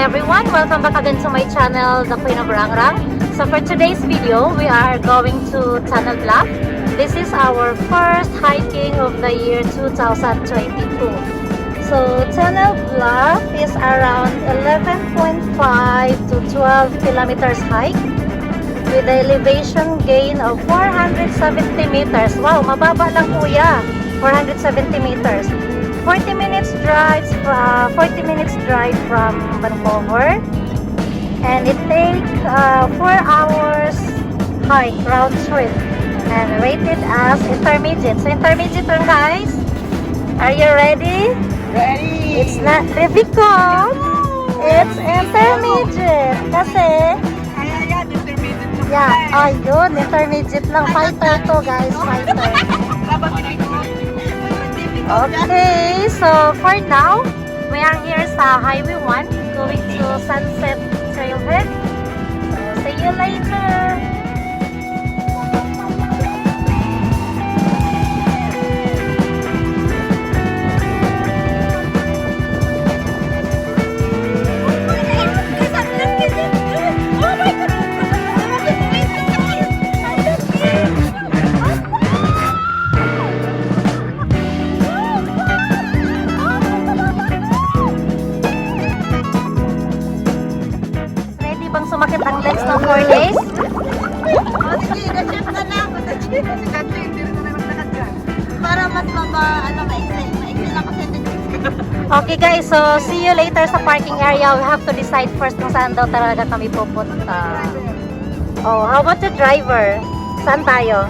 everyone, welcome back again to my channel, The Queen of Rangrang. So for today's video, we are going to Tunnel Bluff. This is our first hiking of the year 2022. So Tunnel Bluff is around 11.5 to 12 kilometers hike with an elevation gain of 470 meters. Wow, mababa lang kuya, 470 meters. 40 minutes drive from Vancouver, and it takes 4 hours hike round trip and rated as intermediate. So intermediate lang guys. Are you ready? Ready! It's not difficult. It's intermediate. Kasi Ayan, intermediate na yeah, ayun, intermediate lang. Fighter to guys, fighter. Okay, so for now, we are here sa Highway 1 going to Sunset Trailhead. So, see you later! Sumakit ang legs ng 4 days. Para mas maiksi lang kasi. Okay guys, so see you later sa parking area. We have to decide first kung saan daw talaga kami pupunta. Oh, how about the driver? Saan tayo?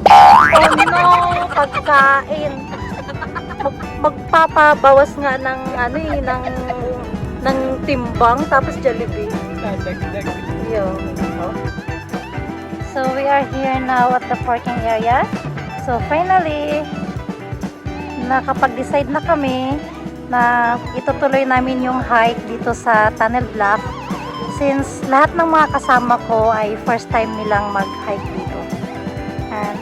Oh no, pagkain. Magpapabawas nga ng ng timbang tapos Jollibee. Yo. So we are here now at the parking area. So finally, nakapag-decide na kami na itutuloy namin yung hike dito sa Tunnel Bluff since lahat ng mga kasama ko ay first time nilang mag-hike dito. And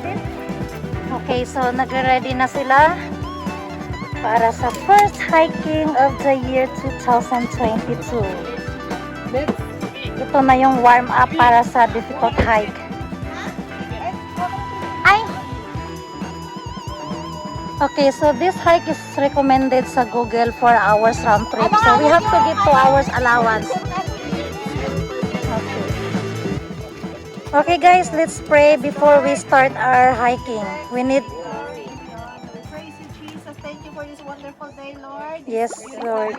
okay, so nagre-ready na sila para sa first hiking of the year 2022. Ito na yung warm up para sa difficult hike. Ay! Okay, so this hike is recommended sa Google 4 hours round trip. So we have to give 2 hours allowance. Okay guys, let's pray before we start our hiking. We need... Praise you, Jesus. Thank you for this wonderful day, Lord. Yes, Lord.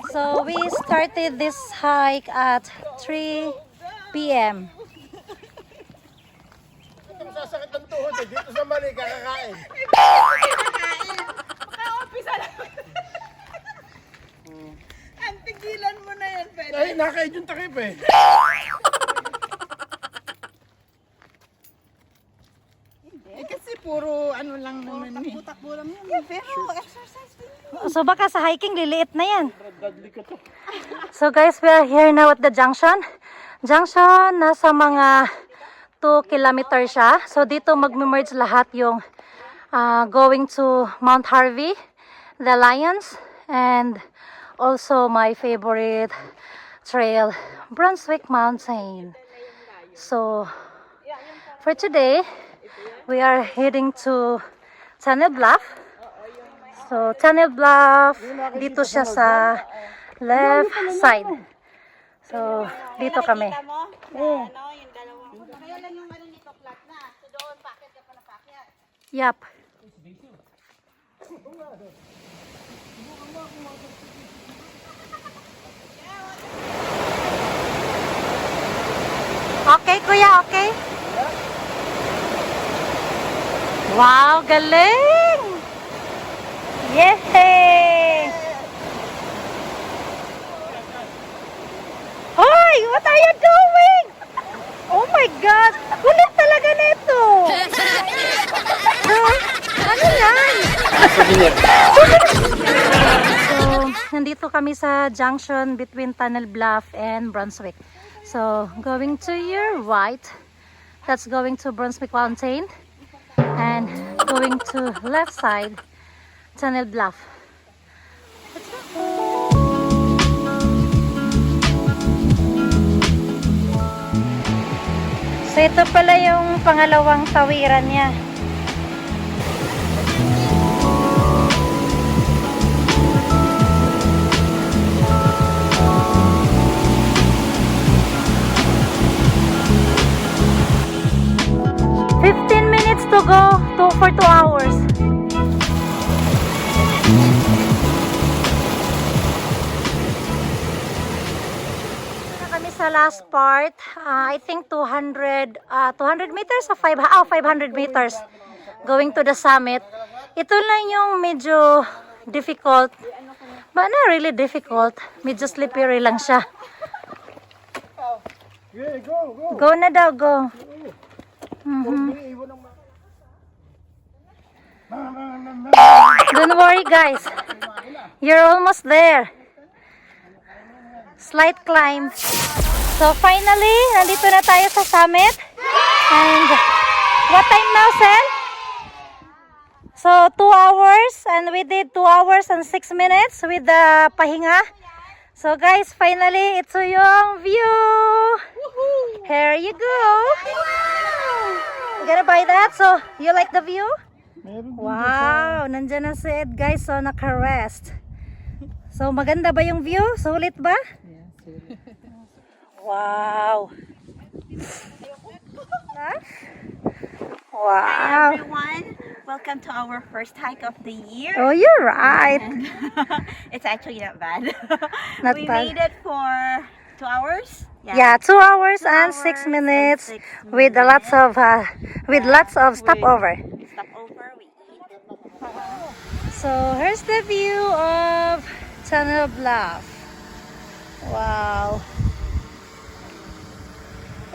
So we started this hike at 3 p.m. Sasakit ang tuhod eh. Dito sa mali, kakakain. Kaya-umpisa lang. Ang tigilan mo na yan, Pwede. Ay, nakain yung takip eh. Kasi puro ano lang naman eh. Takbo lang yan. Pero exercise din. So baka sa hiking liliit na yan. So guys, we are here now at the junction. Junction, nasa mga 2 kilometers siya. So dito mag-merge lahat yung going to Mount Harvey, the Lions, and also my favorite trail, Brunswick Mountain. So for today, we are heading to Tunnel Bluff. So Tunnel Bluff, dito siya sa left side. So dito kami. Yep. Okay, kuya, okay? Wow, galing! Yay! Hoy, what are you doing? Oh my God! Kulit talaga nito! Ano yan? So, nandito kami sa junction between Tunnel Bluff and Brunswick. So, going to your right, that's going to Brunswick Mountain. And going to left side, Tunnel Bluff. Let's go. So ito pala yung pangalawang tawiran niya. To go for 2 hours. Na kami sa last part. I think 200 meters or 500 meters going to the summit. Ito lang yung medyo difficult. But not really difficult. Medyo slippery lang siya. Go na daw, go. Don't worry guys, you're almost there. Slight climb. So finally, nandito na tayo sa summit. And what time now, Sen? So 2 hours, and we did 2 hours and 6 minutes with the pahinga. So guys, finally, ito yung view. Here you go. You gonna buy that? So you like the view? Wow, nandyan na si Ed guys, so naka-rest. So maganda ba yung view? Sulit ba? Wow. Wow. Hi everyone, welcome to our first hike of the year. Oh, you're right. It's actually not bad. Not we bad. made it for 2 hours. Yeah, 2 hours and 6 minutes with lots of stopover. Stopover, we eat. So here's the view of Tunnel Bluff. Wow.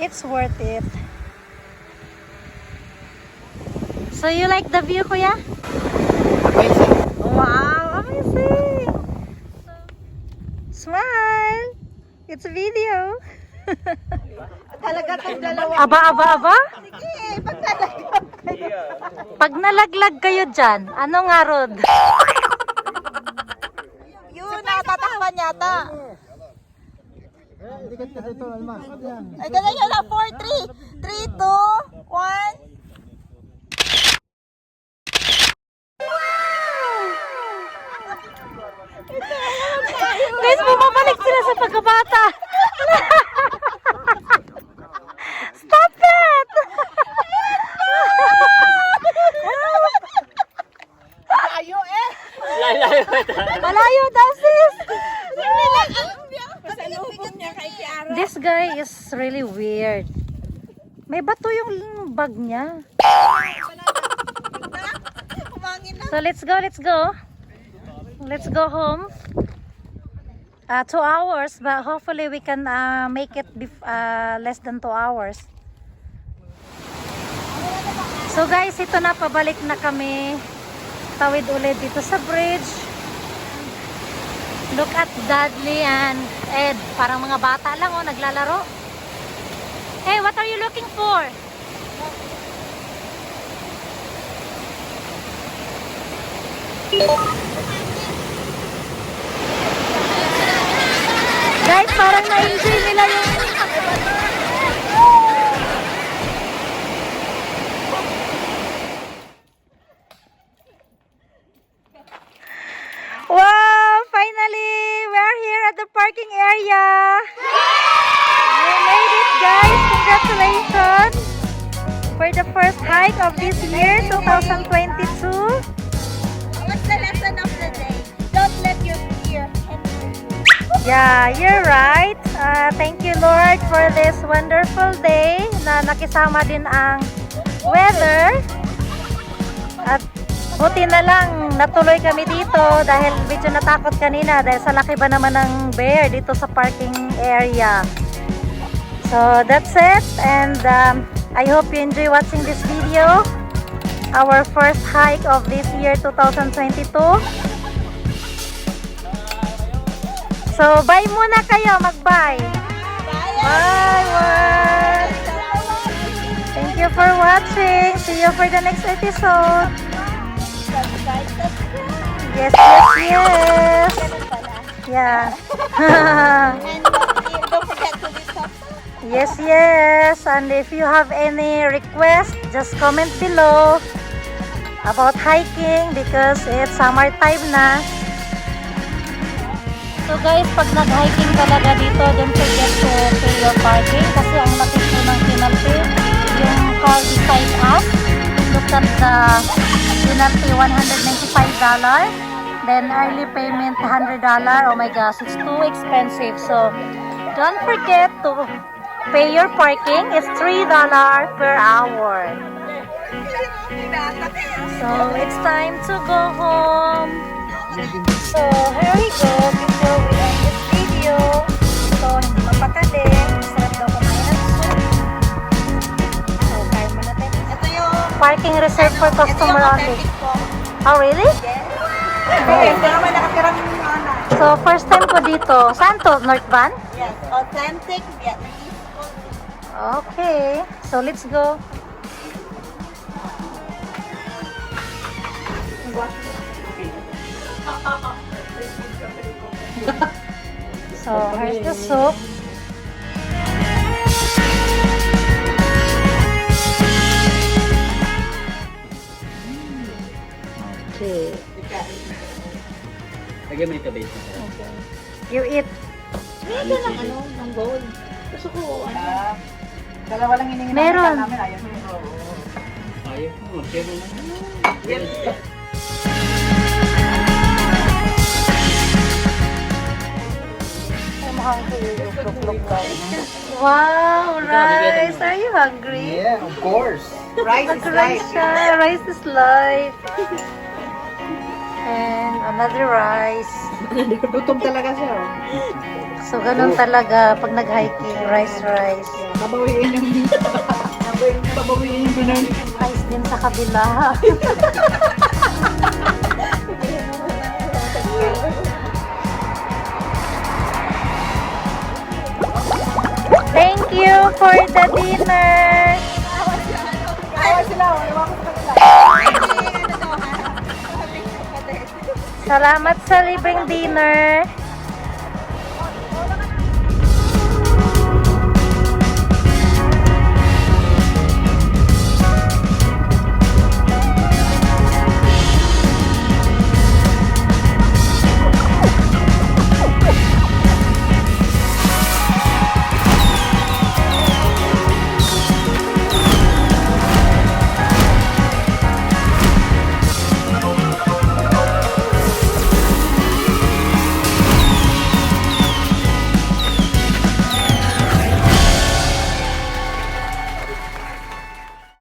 It's worth it. So you like the view, Kuya? Wow, amazing. Smile. It's a video. Talaga itong dalawa. Aba. Sige, pag nalaglag kayo. Pag nalaglag kayo dyan, ano nga rod? Yun, natatakpan yata. Ay, ganun yun lang. 4, 3, 2, 1. Guys, bumabalik sila sa pagkabata. Stop it! Malayo eh. Malayo daw, sis. Pasalubong niya kay Kiara. This guy is really weird. May bato yung bag niya. Kumangin na. So let's go. Let's go home. 2 hours, but hopefully we can make it less than 2 hours. So guys, ito na, pabalik na kami. Tawid ulit dito sa bridge. Look at Dudley and Ed. Parang mga bata lang, oh, naglalaro. Hey, what are you looking for? Guys, parang na-enjoy nila yung... Wow! Finally, we're here at the parking area. We made it, guys. Congratulations for the first hike of this year, 2022. What's the lesson of the day? Don't let your fear hinder you. Yeah, you're right. Thank you, Lord, for this wonderful day na nakisama din ang weather. At buti na lang natuloy kami dito dahil medyo natakot kanina dahil sa laki ba naman ng bear dito sa parking area. So that's it, and I hope you enjoy watching this video. Our first hike of this year 2022. So bye muna kayo, mag-bye. Bye. Thank you for watching. See you for the next episode. Yes. Yeah. And don't forget to leave thumbs up. Yes, yes. And if you have any request, just comment below about hiking because it's summertime na. So guys, pag nag-hiking talaga dito, don't forget to pay your parking kasi ang laki po ng penalty. Yung car beside us, look at the penalty, $195. Then early payment, $100. Oh my gosh, it's too expensive. So don't forget to pay your parking. It's $3 per hour. So it's time to go home. So here we go. Before we end this video, so hindi mapakali. Sarap daw kumain ng soup. So kain muna tayo. Ito yung Parking reserved for customer only. Oh really? Yes, pero may nakatirang ano. So first time ko dito. Saan to? North Van? Yes, authentic Vietnamese food. Okay. So let's go. So here's the soup. Okay. Lagyan mo ito, babe. Okay. You eat. Meron ng ano, ng bowl. Gusto ko, ano. Dalawa lang hiningi Meron. namin, ayaw mo yung bowl. Ayaw mo, share mo na. I'm hungry. Look, guys. Wow, rice. Are you hungry? Yeah, of course. Rice is Nag-rice life. siya. Rice is life. And another rice. Gutom talaga siya. Oh. So, ganun talaga pag nag-hiking. Rice. Babawiin yung babawiin yung binan. Rice din sa kabila. Thank you for the dinner. Awa sila, ewan ko sa kanila. Salamat sa libreng dinner.